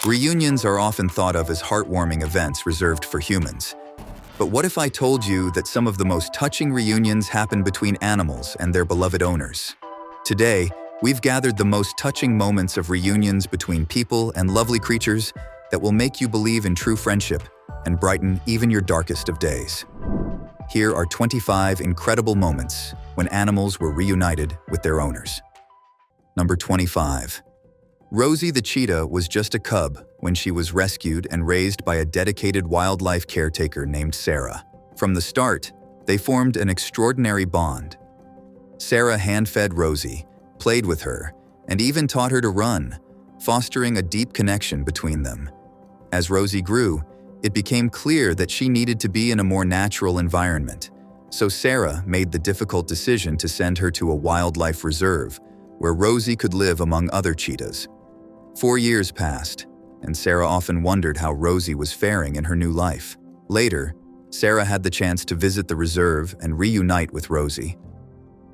Reunions are often thought of as heartwarming events reserved for humans. But what if I told you that some of the most touching reunions happen between animals and their beloved owners? Today, we've gathered the most touching moments of reunions between people and lovely creatures that will make you believe in true friendship and brighten even your darkest of days. Here are 25 incredible moments when animals were reunited with their owners. Number 25. Rosie the cheetah was just a cub when she was rescued and raised by a dedicated wildlife caretaker named Sarah. From the start, they formed an extraordinary bond. Sarah hand-fed Rosie, played with her, and even taught her to run, fostering a deep connection between them. As Rosie grew, it became clear that she needed to be in a more natural environment, so Sarah made the difficult decision to send her to a wildlife reserve where Rosie could live among other cheetahs. 4 years passed, and Sarah often wondered how Rosie was faring in her new life. Later, Sarah had the chance to visit the reserve and reunite with Rosie.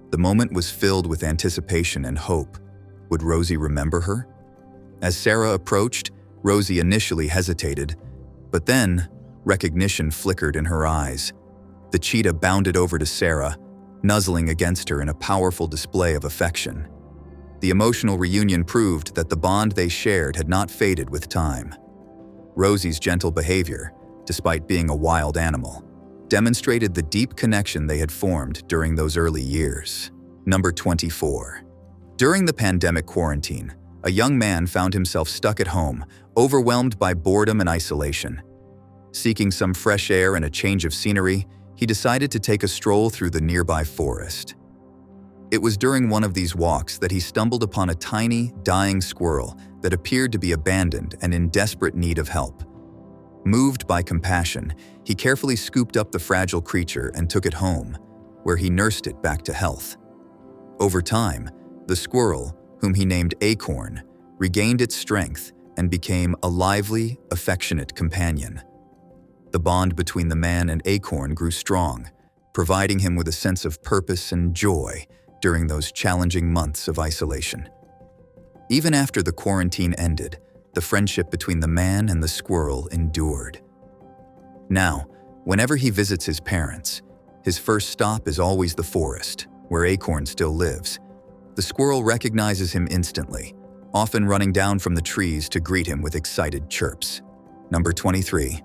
The moment was filled with anticipation and hope. Would Rosie remember her? As Sarah approached, Rosie initially hesitated, but then recognition flickered in her eyes. The cheetah bounded over to Sarah, nuzzling against her in a powerful display of affection. The emotional reunion proved that the bond they shared had not faded with time. Rosie's gentle behavior, despite being a wild animal, demonstrated the deep connection they had formed during those early years. Number 24. During the pandemic quarantine, a young man found himself stuck at home, overwhelmed by boredom and isolation. Seeking some fresh air and a change of scenery, he decided to take a stroll through the nearby forest. It was during one of these walks that he stumbled upon a tiny, dying squirrel that appeared to be abandoned and in desperate need of help. Moved by compassion, he carefully scooped up the fragile creature and took it home, where he nursed it back to health. Over time, the squirrel, whom he named Acorn, regained its strength and became a lively, affectionate companion. The bond between the man and Acorn grew strong, providing him with a sense of purpose and joy during those challenging months of isolation. Even after the quarantine ended, the friendship between the man and the squirrel endured. Now, whenever he visits his parents, his first stop is always the forest, where Acorn still lives. The squirrel recognizes him instantly, often running down from the trees to greet him with excited chirps. Number 23.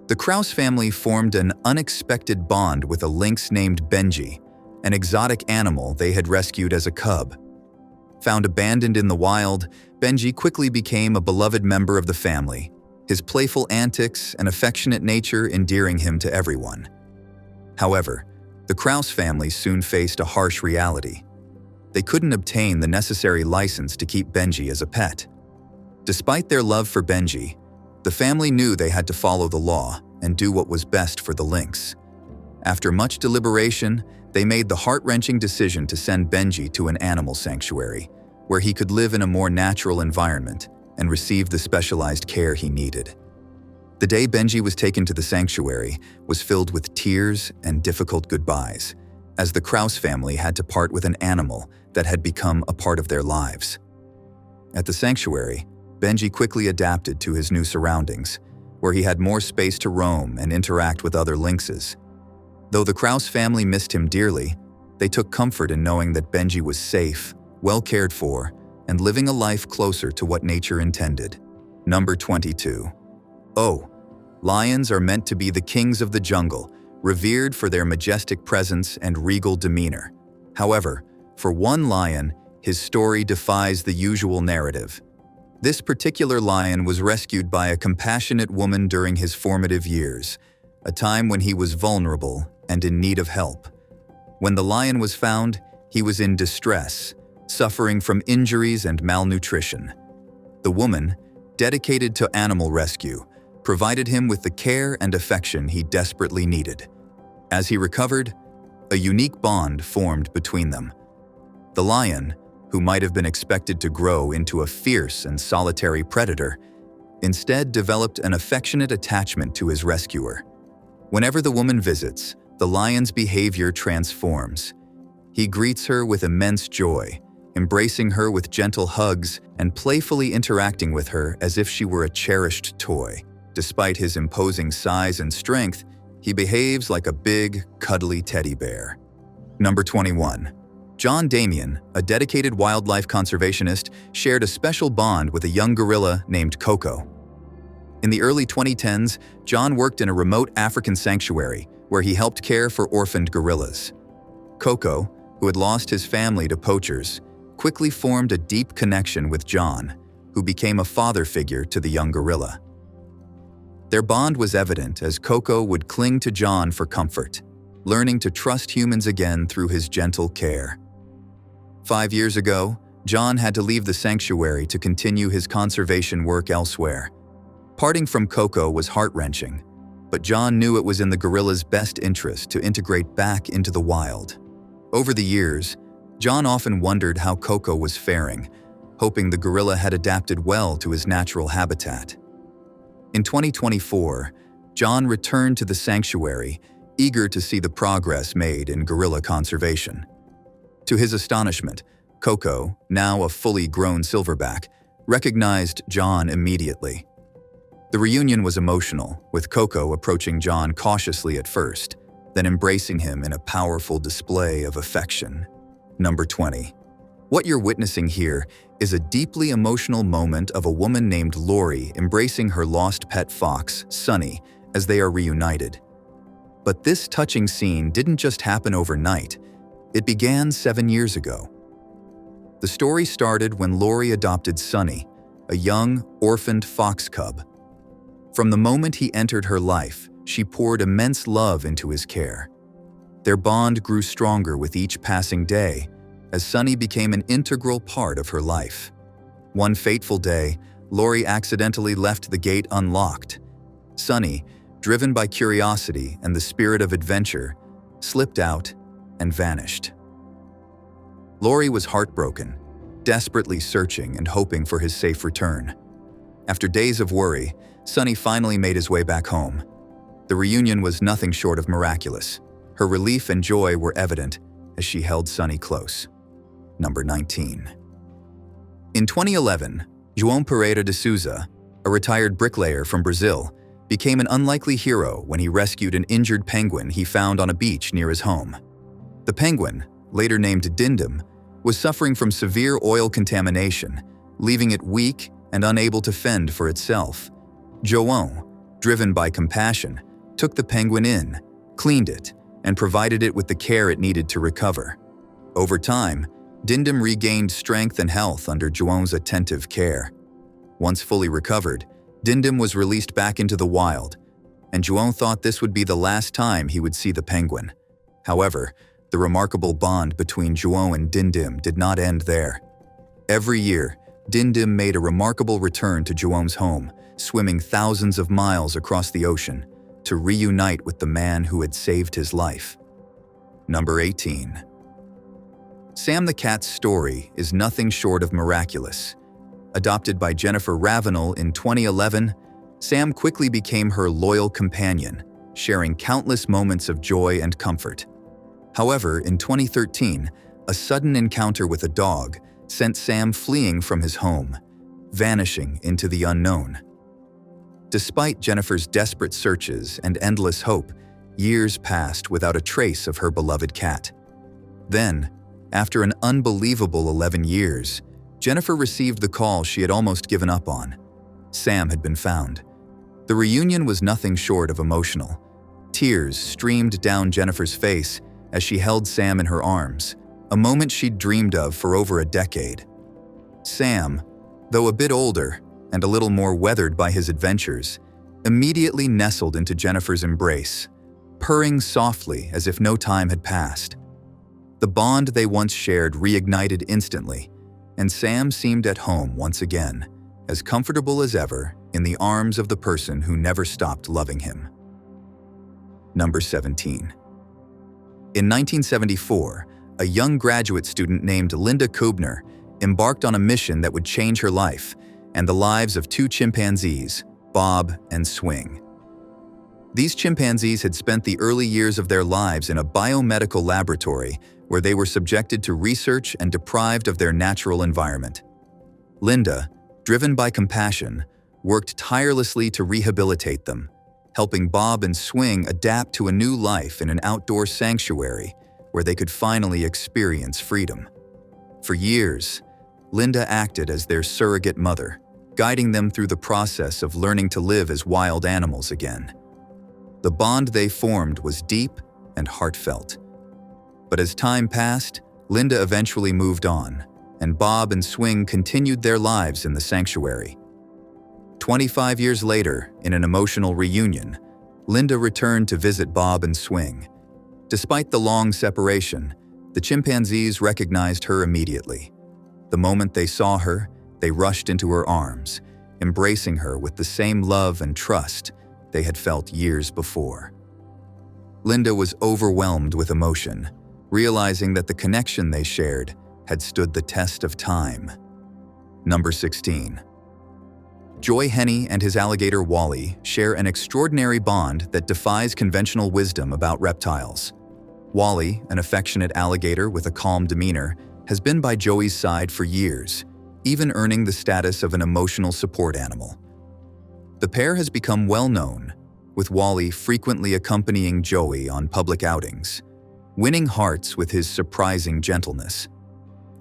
The Crouse family formed an unexpected bond with a lynx named Benji, an exotic animal they had rescued as a cub. Found abandoned in the wild, Benji quickly became a beloved member of the family, his playful antics and affectionate nature endearing him to everyone. However, the Crouse family soon faced a harsh reality. They couldn't obtain the necessary license to keep Benji as a pet. Despite their love for Benji, the family knew they had to follow the law and do what was best for the lynx. After much deliberation, they made the heart-wrenching decision to send Benji to an animal sanctuary, where he could live in a more natural environment and receive the specialized care he needed. The day Benji was taken to the sanctuary was filled with tears and difficult goodbyes, as the Crouse family had to part with an animal that had become a part of their lives. At the sanctuary, Benji quickly adapted to his new surroundings, where he had more space to roam and interact with other lynxes. Though the Crouse family missed him dearly, they took comfort in knowing that Benji was safe, well cared for, and living a life closer to what nature intended. Number 22. Oh, lions are meant to be the kings of the jungle, revered for their majestic presence and regal demeanor. However, for one lion, his story defies the usual narrative. This particular lion was rescued by a compassionate woman during his formative years, a time when he was vulnerable and in need of help. When the lion was found, he was in distress, suffering from injuries and malnutrition. The woman, dedicated to animal rescue, provided him with the care and affection he desperately needed. As he recovered, a unique bond formed between them. The lion, who might have been expected to grow into a fierce and solitary predator, instead developed an affectionate attachment to his rescuer. Whenever the woman visits, the lion's behavior transforms. He greets her with immense joy, embracing her with gentle hugs and playfully interacting with her as if she were a cherished toy. Despite his imposing size and strength, he behaves like a big, cuddly teddy bear. Number 21. John Damien, a dedicated wildlife conservationist, shared a special bond with a young gorilla named Coco. In the early 2010s, John worked in a remote African sanctuary where he helped care for orphaned gorillas. Coco, who had lost his family to poachers, quickly formed a deep connection with John, who became a father figure to the young gorilla. Their bond was evident as Coco would cling to John for comfort, learning to trust humans again through his gentle care. 5 years ago, John had to leave the sanctuary to continue his conservation work elsewhere. Parting from Coco was heart-wrenching, but John knew it was in the gorilla's best interest to integrate back into the wild. Over the years, John often wondered how Coco was faring, hoping the gorilla had adapted well to his natural habitat. In 2024, John returned to the sanctuary, eager to see the progress made in gorilla conservation. To his astonishment, Coco, now a fully grown silverback, recognized John immediately. The reunion was emotional, with Coco approaching John cautiously at first, then embracing him in a powerful display of affection. Number 20. What you're witnessing here is a deeply emotional moment of a woman named Lori embracing her lost pet fox, Sunny, as they are reunited. But this touching scene didn't just happen overnight. It began 7 years ago. The story started when Lori adopted Sunny, a young, orphaned fox cub. From the moment he entered her life, she poured immense love into his care. Their bond grew stronger with each passing day, as Sunny became an integral part of her life. One fateful day, Lori accidentally left the gate unlocked. Sunny, driven by curiosity and the spirit of adventure, slipped out and vanished. Lori was heartbroken, desperately searching and hoping for his safe return. After days of worry, Sunny finally made his way back home. The reunion was nothing short of miraculous. Her relief and joy were evident as she held Sunny close. Number 19. In 2011, João Pereira de Souza, a retired bricklayer from Brazil, became an unlikely hero when he rescued an injured penguin he found on a beach near his home. The penguin, later named Dindim, was suffering from severe oil contamination, leaving it weak and unable to fend for itself. João, driven by compassion, took the penguin in, cleaned it, and provided it with the care it needed to recover. Over time, Dindim regained strength and health under João's attentive care. Once fully recovered, Dindim was released back into the wild, and João thought this would be the last time he would see the penguin. However, the remarkable bond between João and Dindim did not end there. Every year, Dindim made a remarkable return to João's home, swimming thousands of miles across the ocean to reunite with the man who had saved his life. Number 18. Sam the cat's story is nothing short of miraculous. Adopted by Jennifer Ravenel in 2011, Sam quickly became her loyal companion, sharing countless moments of joy and comfort. However, in 2013, a sudden encounter with a dog sent Sam fleeing from his home, vanishing into the unknown. Despite Jennifer's desperate searches and endless hope, years passed without a trace of her beloved cat. Then, after an unbelievable 11 years, Jennifer received the call she had almost given up on. Sam had been found. The reunion was nothing short of emotional. Tears streamed down Jennifer's face as she held Sam in her arms, a moment she'd dreamed of for over a decade. Sam, though a bit older and a little more weathered by his adventures, immediately nestled into Jennifer's embrace, purring softly as if no time had passed. The bond they once shared reignited instantly, and Sam seemed at home once again, as comfortable as ever in the arms of the person who never stopped loving him. Number 17. In 1974, a young graduate student named Linda Kubner embarked on a mission that would change her life and the lives of two chimpanzees, Bob and Swing. These chimpanzees had spent the early years of their lives in a biomedical laboratory where they were subjected to research and deprived of their natural environment. Linda, driven by compassion, worked tirelessly to rehabilitate them, helping Bob and Swing adapt to a new life in an outdoor sanctuary where they could finally experience freedom. For years, Linda acted as their surrogate mother, guiding them through the process of learning to live as wild animals again. The bond they formed was deep and heartfelt. But as time passed, Linda eventually moved on, and Bob and Swing continued their lives in the sanctuary. 25 years later, in an emotional reunion, Linda returned to visit Bob and Swing. Despite the long separation, the chimpanzees recognized her immediately. The moment they saw her, they rushed into her arms, embracing her with the same love and trust they had felt years before. Linda was overwhelmed with emotion, realizing that the connection they shared had stood the test of time. Number 16. Joy Henney and his alligator Wally share an extraordinary bond that defies conventional wisdom about reptiles. Wally, an affectionate alligator with a calm demeanor, has been by Joey's side for years, even earning the status of an emotional support animal. The pair has become well known, with Wally frequently accompanying Joey on public outings, winning hearts with his surprising gentleness.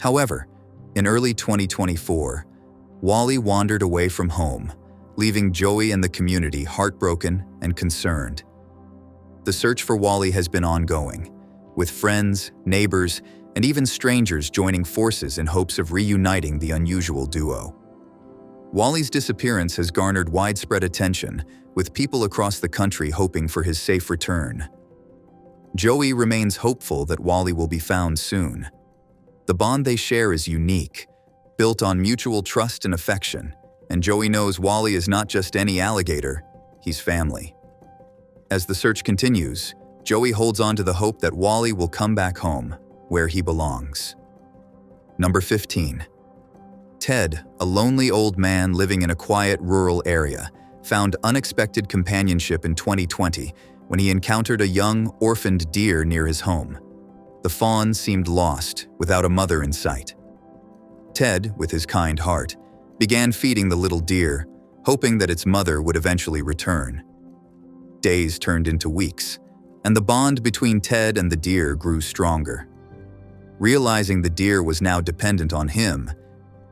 However, in early 2024, Wally wandered away from home, leaving Joey and the community heartbroken and concerned. The search for Wally has been ongoing, with friends, neighbors, and even strangers joining forces in hopes of reuniting the unusual duo. Wally's disappearance has garnered widespread attention, with people across the country hoping for his safe return. Joey remains hopeful that Wally will be found soon. The bond they share is unique, built on mutual trust and affection, and Joey knows Wally is not just any alligator, he's family. As the search continues, Joey holds on to the hope that Wally will come back home, where he belongs. Number 15. Ted, a lonely old man living in a quiet rural area, found unexpected companionship in 2020 when he encountered a young, orphaned deer near his home. The fawn seemed lost, without a mother in sight. Ted, with his kind heart, began feeding the little deer, hoping that its mother would eventually return. Days turned into weeks, and the bond between Ted and the deer grew stronger. Realizing the deer was now dependent on him,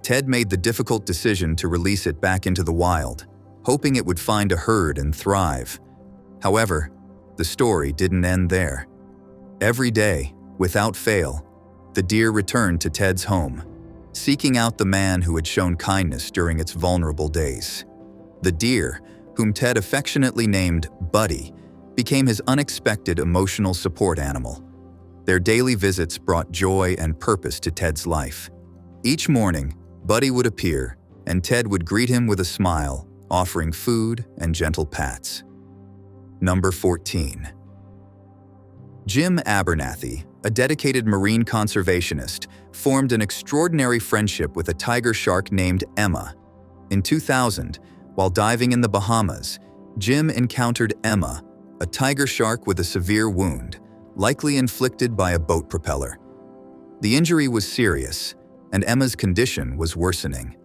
Ted made the difficult decision to release it back into the wild, hoping it would find a herd and thrive. However, the story didn't end there. Every day, without fail, the deer returned to Ted's home, seeking out the man who had shown kindness during its vulnerable days. The deer, whom Ted affectionately named Buddy, became his unexpected emotional support animal. Their daily visits brought joy and purpose to Ted's life. Each morning, Buddy would appear, and Ted would greet him with a smile, offering food and gentle pats. Number 14. Jim Abernathy, a dedicated marine conservationist, formed an extraordinary friendship with a tiger shark named Emma. In 2000, while diving in the Bahamas, Jim encountered Emma, a tiger shark with a severe wound, likely inflicted by a boat propeller. The injury was serious, and Emma's condition was worsening.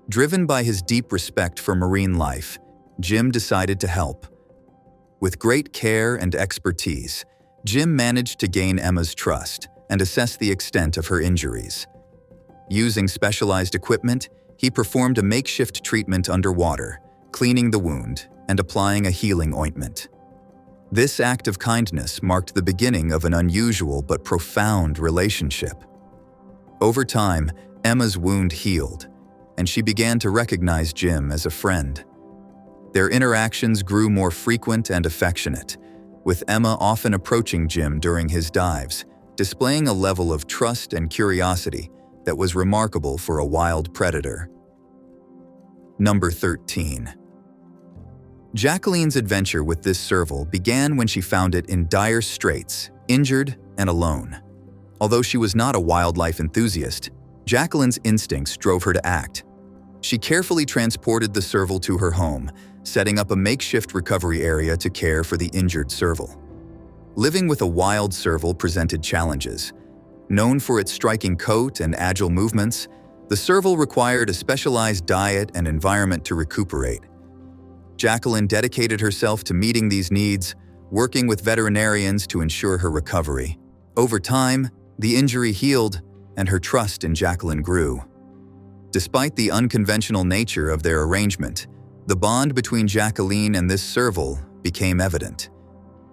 Driven by his deep respect for marine life, Jim decided to help. With great care and expertise, Jim managed to gain Emma's trust and assess the extent of her injuries. Using specialized equipment, he performed a makeshift treatment underwater, cleaning the wound and applying a healing ointment. This act of kindness marked the beginning of an unusual but profound relationship. Over time, Emma's wound healed, and she began to recognize Jim as a friend. Their interactions grew more frequent and affectionate, with Emma often approaching Jim during his dives, displaying a level of trust and curiosity that was remarkable for a wild predator. Number 13. Jacqueline's adventure with this serval began when she found it in dire straits, injured and alone. Although she was not a wildlife enthusiast, Jacqueline's instincts drove her to act. She carefully transported the serval to her home, setting up a makeshift recovery area to care for the injured serval. Living with a wild serval presented challenges. Known for its striking coat and agile movements, the serval required a specialized diet and environment to recuperate. Jacqueline dedicated herself to meeting these needs, working with veterinarians to ensure her recovery. Over time, the injury healed, and her trust in Jacqueline grew. Despite the unconventional nature of their arrangement, the bond between Jacqueline and this serval became evident.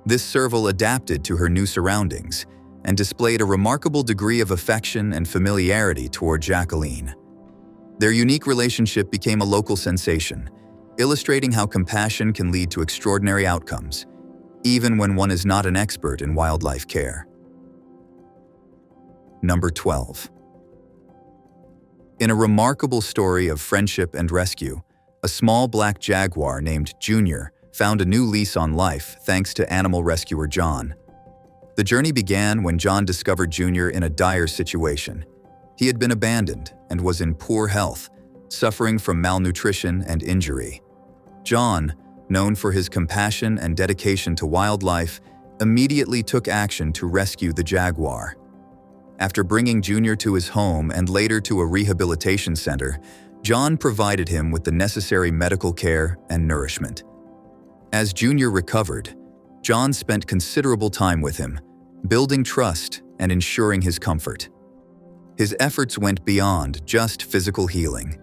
This serval adapted to her new surroundings and displayed a remarkable degree of affection and familiarity toward Jacqueline. Their unique relationship became a local sensation, illustrating how compassion can lead to extraordinary outcomes, even when one is not an expert in wildlife care. Number 12. In a remarkable story of friendship and rescue, a small black jaguar named Junior found a new lease on life thanks to animal rescuer John. The journey began when John discovered Junior in a dire situation. He had been abandoned and was in poor health, suffering from malnutrition and injury. John, known for his compassion and dedication to wildlife, immediately took action to rescue the jaguar. After bringing Junior to his home and later to a rehabilitation center, John provided him with the necessary medical care and nourishment. As Junior recovered, John spent considerable time with him, building trust and ensuring his comfort. His efforts went beyond just physical healing.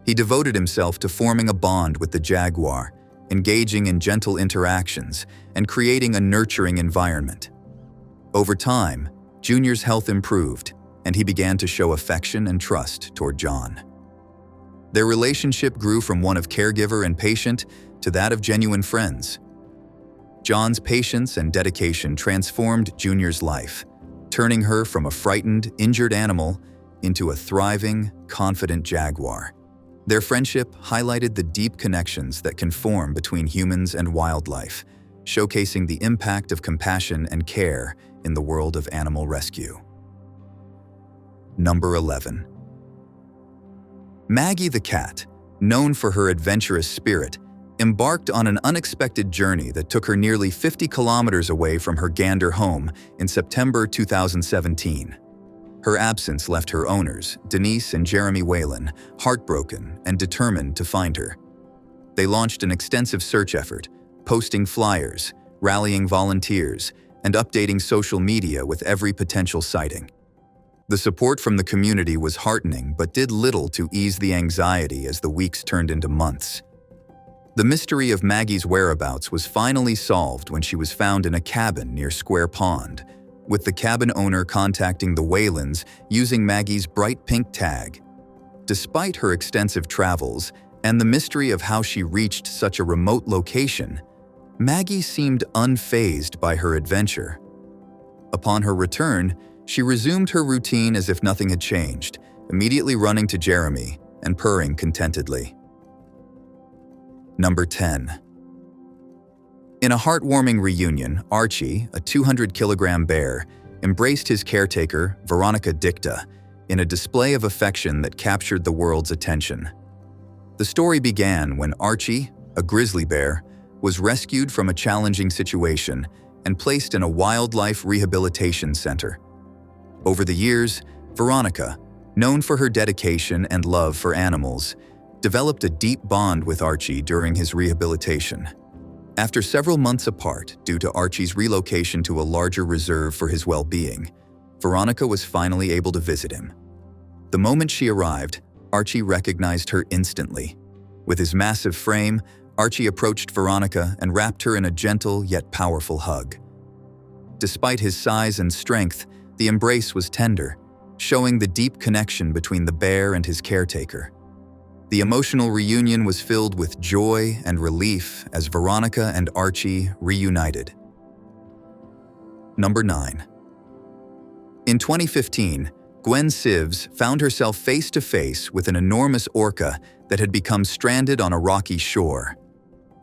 He devoted himself to forming a bond with the jaguar, engaging in gentle interactions, and creating a nurturing environment. Over time, Junior's health improved, and he began to show affection and trust toward John. Their relationship grew from one of caregiver and patient to that of genuine friends. John's patience and dedication transformed Junior's life, turning her from a frightened, injured animal into a thriving, confident jaguar. Their friendship highlighted the deep connections that can form between humans and wildlife, showcasing the impact of compassion and care in the world of animal rescue. Number 11. Maggie the cat, known for her adventurous spirit, embarked on an unexpected journey that took her nearly 50 kilometers away from her Gander home in September 2017. Her absence left her owners, Denise and Jeremy Whalen, heartbroken and determined to find her. They launched an extensive search effort, posting flyers, rallying volunteers, and updating social media with every potential sighting. The support from the community was heartening but did little to ease the anxiety as the weeks turned into months. The mystery of Maggie's whereabouts was finally solved when she was found in a cabin near Square Pond, with the cabin owner contacting the Whalens using Maggie's bright pink tag. Despite her extensive travels and the mystery of how she reached such a remote location, Maggie seemed unfazed by her adventure. Upon her return, she resumed her routine as if nothing had changed, immediately running to Jeremy and purring contentedly. Number 10. In a heartwarming reunion, Archie, a 200-kilogram bear, embraced his caretaker, Veronica Dicta, in a display of affection that captured the world's attention. The story began when Archie, a grizzly bear, was rescued from a challenging situation and placed in a wildlife rehabilitation center. Over the years, Veronica, known for her dedication and love for animals, developed a deep bond with Archie during his rehabilitation. After several months apart due to Archie's relocation to a larger reserve for his well-being, Veronica was finally able to visit him. The moment she arrived, Archie recognized her instantly. With his massive frame, Archie approached Veronica and wrapped her in a gentle yet powerful hug. Despite his size and strength, the embrace was tender, showing the deep connection between the bear and his caretaker. The emotional reunion was filled with joy and relief as Veronica and Archie reunited. Number 9. In 2015, Gwen Sivs found herself face-to-face with an enormous orca that had become stranded on a rocky shore.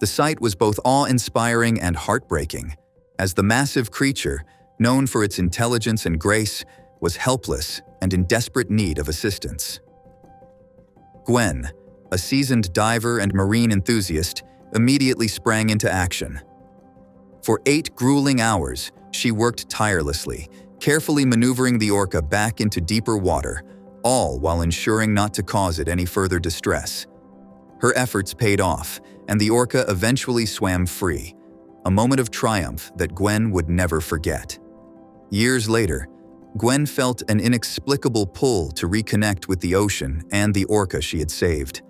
The sight was both awe-inspiring and heartbreaking, as the massive creature, known for its intelligence and grace, was helpless and in desperate need of assistance. Gwen, a seasoned diver and marine enthusiast, immediately sprang into action. For 8 grueling hours, she worked tirelessly, carefully maneuvering the orca back into deeper water, all while ensuring not to cause it any further distress. Her efforts paid off, and the orca eventually swam free, a moment of triumph that Gwen would never forget. Years later, Gwen felt an inexplicable pull to reconnect with the ocean and the orca she had saved.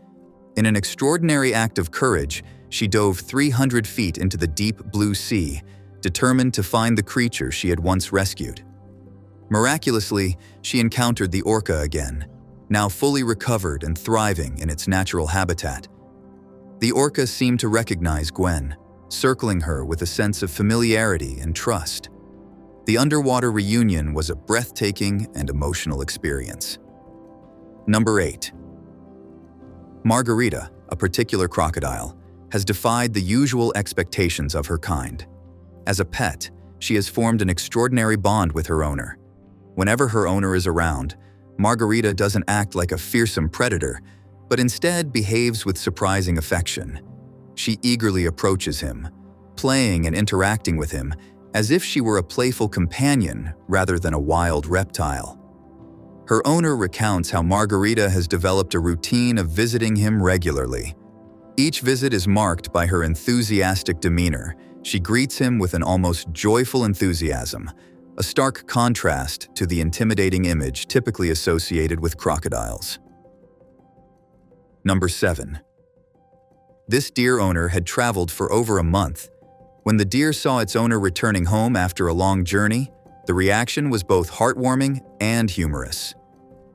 In an extraordinary act of courage, she dove 300 feet into the deep blue sea, determined to find the creature she had once rescued. Miraculously, she encountered the orca again, now fully recovered and thriving in its natural habitat. The orca seemed to recognize Gwen, circling her with a sense of familiarity and trust. The underwater reunion was a breathtaking and emotional experience. Number 8. Margarita, a particular crocodile, has defied the usual expectations of her kind. As a pet, she has formed an extraordinary bond with her owner. Whenever her owner is around, Margarita doesn't act like a fearsome predator, but instead behaves with surprising affection. She eagerly approaches him, playing and interacting with him as if she were a playful companion rather than a wild reptile. Her owner recounts how Margarita has developed a routine of visiting him regularly. Each visit is marked by her enthusiastic demeanor. She greets him with an almost joyful enthusiasm, a stark contrast to the intimidating image typically associated with crocodiles. Number 7. This deer owner had traveled for over a month. When the deer saw its owner returning home after a long journey, the reaction was both heartwarming and humorous.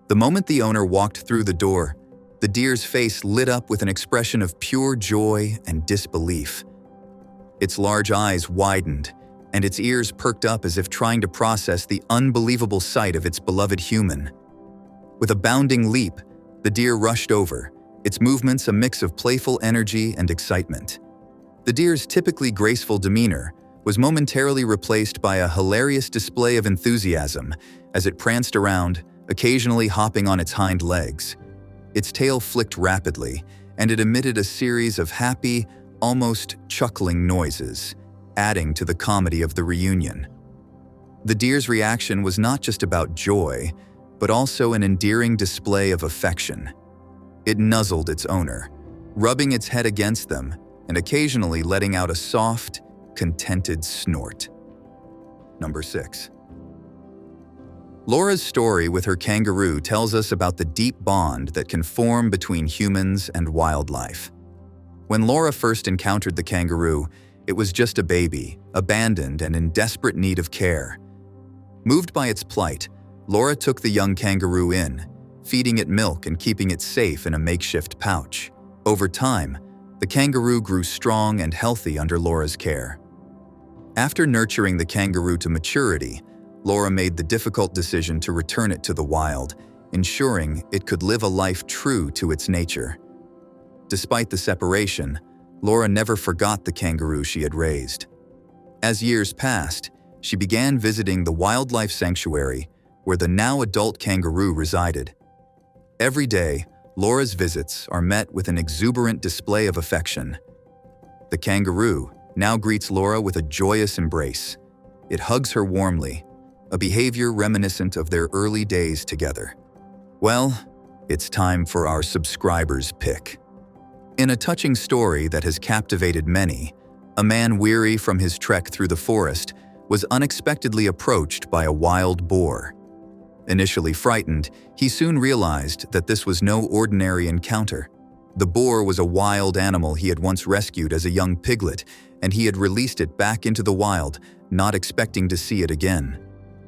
The moment the owner walked through the door, the deer's face lit up with an expression of pure joy and disbelief. Its large eyes widened, and its ears perked up as if trying to process the unbelievable sight of its beloved human. With a bounding leap, the deer rushed over, its movements a mix of playful energy and excitement. The deer's typically graceful demeanor was momentarily replaced by a hilarious display of enthusiasm as it pranced around, occasionally hopping on its hind legs. Its tail flicked rapidly, and it emitted a series of happy, almost chuckling noises, adding to the comedy of the reunion. The deer's reaction was not just about joy, but also an endearing display of affection. It nuzzled its owner, rubbing its head against them and occasionally letting out a soft, contented snort. Number 6. Laura's story with her kangaroo tells us about the deep bond that can form between humans and wildlife. When Laura first encountered the kangaroo, it was just a baby, abandoned and in desperate need of care. Moved by its plight, Laura took the young kangaroo in, feeding it milk and keeping it safe in a makeshift pouch. Over time, the kangaroo grew strong and healthy under Laura's care. After nurturing the kangaroo to maturity, Laura made the difficult decision to return it to the wild, ensuring it could live a life true to its nature. Despite the separation, Laura never forgot the kangaroo she had raised. As years passed, she began visiting the wildlife sanctuary where the now adult kangaroo resided. Every day, Laura's visits are met with an exuberant display of affection. The kangaroo now greets Laura with a joyous embrace. It hugs her warmly, a behavior reminiscent of their early days together. Well, it's time for our subscriber's pick. In a touching story that has captivated many, a man weary from his trek through the forest was unexpectedly approached by a wild boar. Initially frightened, he soon realized that this was no ordinary encounter. The boar was a wild animal he had once rescued as a young piglet, and he had released it back into the wild, not expecting to see it again.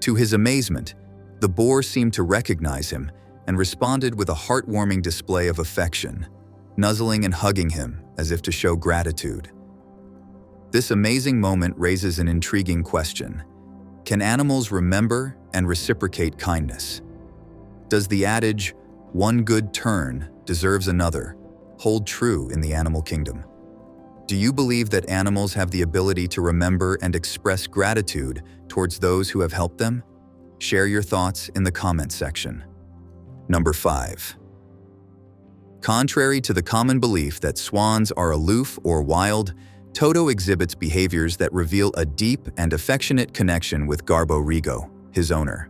To his amazement, the boar seemed to recognize him and responded with a heartwarming display of affection, nuzzling and hugging him as if to show gratitude. This amazing moment raises an intriguing question. Can animals remember and reciprocate kindness? Does the adage, "one good turn deserves another," hold true in the animal kingdom? Do you believe that animals have the ability to remember and express gratitude towards those who have helped them? Share your thoughts in the comment section. Number 5. Contrary to the common belief that swans are aloof or wild, Toto exhibits behaviors that reveal a deep and affectionate connection with Garbo Rigo, his owner.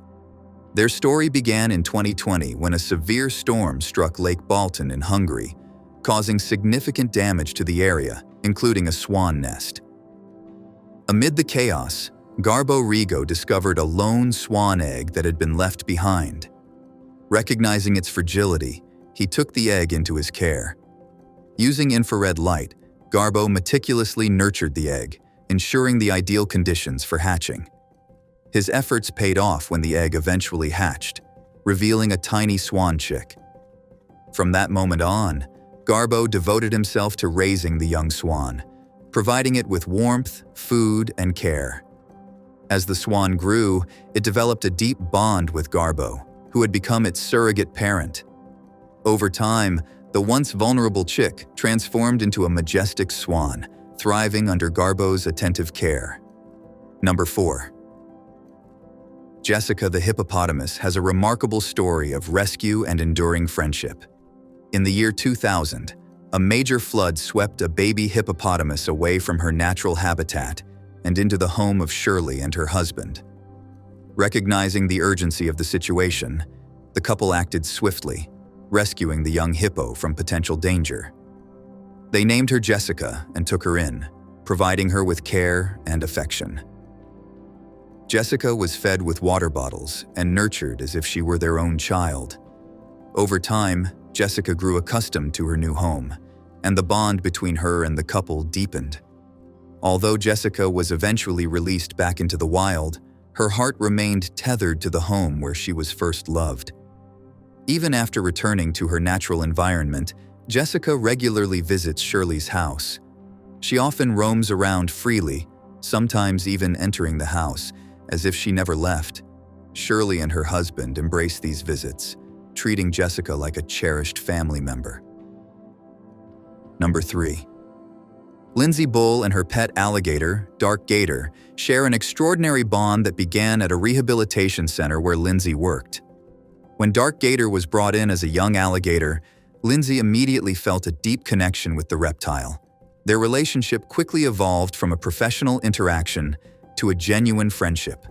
Their story began in 2020 when a severe storm struck Lake Balton in Hungary, causing significant damage to the area, including a swan nest. Amid the chaos, Garbo Rigo discovered a lone swan egg that had been left behind. Recognizing its fragility, he took the egg into his care. Using infrared light, Garbo meticulously nurtured the egg, ensuring the ideal conditions for hatching. His efforts paid off when the egg eventually hatched, revealing a tiny swan chick. From that moment on, Garbo devoted himself to raising the young swan, providing it with warmth, food, and care. As the swan grew, it developed a deep bond with Garbo, who had become its surrogate parent. Over time, the once vulnerable chick transformed into a majestic swan, thriving under Garbo's attentive care. Number 4. Jessica the hippopotamus has a remarkable story of rescue and enduring friendship. In the year 2000, a major flood swept a baby hippopotamus away from her natural habitat and into the home of Shirley and her husband. Recognizing the urgency of the situation, the couple acted swiftly, rescuing the young hippo from potential danger. They named her Jessica and took her in, providing her with care and affection. Jessica was fed with water bottles and nurtured as if she were their own child. Over time, Jessica grew accustomed to her new home, and the bond between her and the couple deepened. Although Jessica was eventually released back into the wild, her heart remained tethered to the home where she was first loved. Even after returning to her natural environment, Jessica regularly visits Shirley's house. She often roams around freely, sometimes even entering the house, as if she never left. Shirley and her husband embrace these visits, treating Jessica like a cherished family member. Number 3. Lindsay Bull and her pet alligator, Dark Gator, share an extraordinary bond that began at a rehabilitation center where Lindsay worked. When Dark Gator was brought in as a young alligator, Lindsay immediately felt a deep connection with the reptile. Their relationship quickly evolved from a professional interaction to a genuine friendship.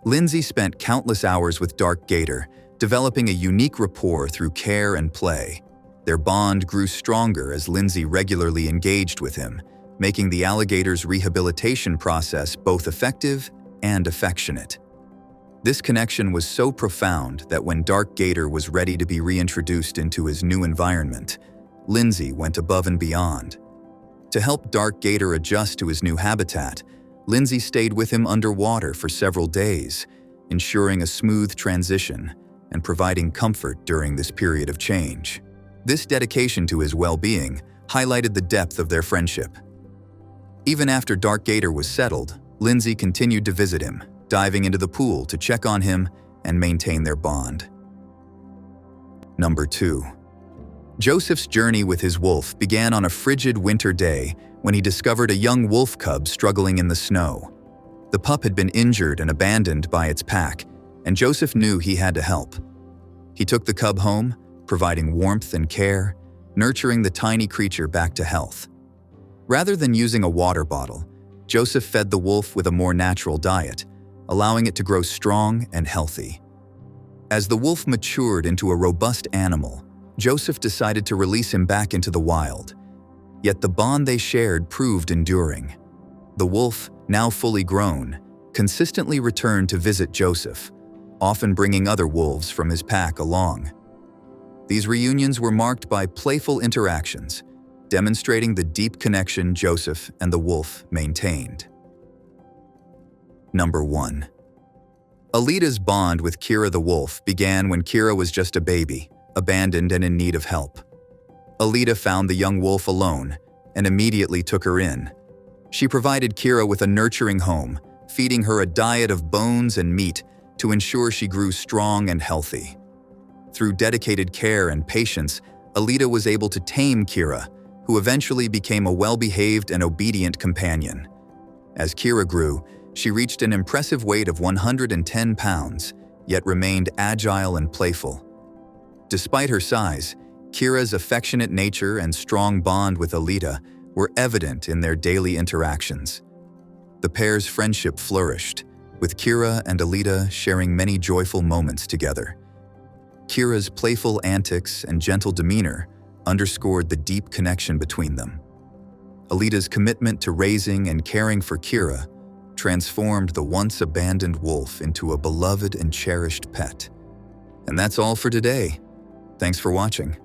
Lindsay spent countless hours with Dark Gator, developing a unique rapport through care and play. Their bond grew stronger as Lindsay regularly engaged with him, making the alligator's rehabilitation process both effective and affectionate. This connection was so profound that when Dark Gator was ready to be reintroduced into his new environment, Lindsay went above and beyond. To help Dark Gator adjust to his new habitat, Lindsay stayed with him underwater for several days, ensuring a smooth transition and providing comfort during this period of change. This dedication to his well-being highlighted the depth of their friendship. Even after Dark Gator was settled, Lindsay continued to visit him, diving into the pool to check on him and maintain their bond. Number 2. Joseph's journey with his wolf began on a frigid winter day when he discovered a young wolf cub struggling in the snow. The pup had been injured and abandoned by its pack, and Joseph knew he had to help. He took the cub home, providing warmth and care, nurturing the tiny creature back to health. Rather than using a water bottle, Joseph fed the wolf with a more natural diet, allowing it to grow strong and healthy. As the wolf matured into a robust animal, Joseph decided to release him back into the wild. Yet the bond they shared proved enduring. The wolf, now fully grown, consistently returned to visit Joseph, often bringing other wolves from his pack along. These reunions were marked by playful interactions, demonstrating the deep connection Joseph and the wolf maintained. Number 1. Alita's bond with Kira the wolf began when Kira was just a baby, abandoned and in need of help. Alita found the young wolf alone and immediately took her in. She provided Kira with a nurturing home, feeding her a diet of bones and meat to ensure she grew strong and healthy. Through dedicated care and patience, Alita was able to tame Kira, who eventually became a well-behaved and obedient companion. As Kira grew, she reached an impressive weight of 110 pounds, yet remained agile and playful. Despite her size, Kira's affectionate nature and strong bond with Alita were evident in their daily interactions. The pair's friendship flourished, with Kira and Alita sharing many joyful moments together. Kira's playful antics and gentle demeanor underscored the deep connection between them. Alita's commitment to raising and caring for Kira transformed the once-abandoned wolf into a beloved and cherished pet. And that's all for today. Thanks for watching.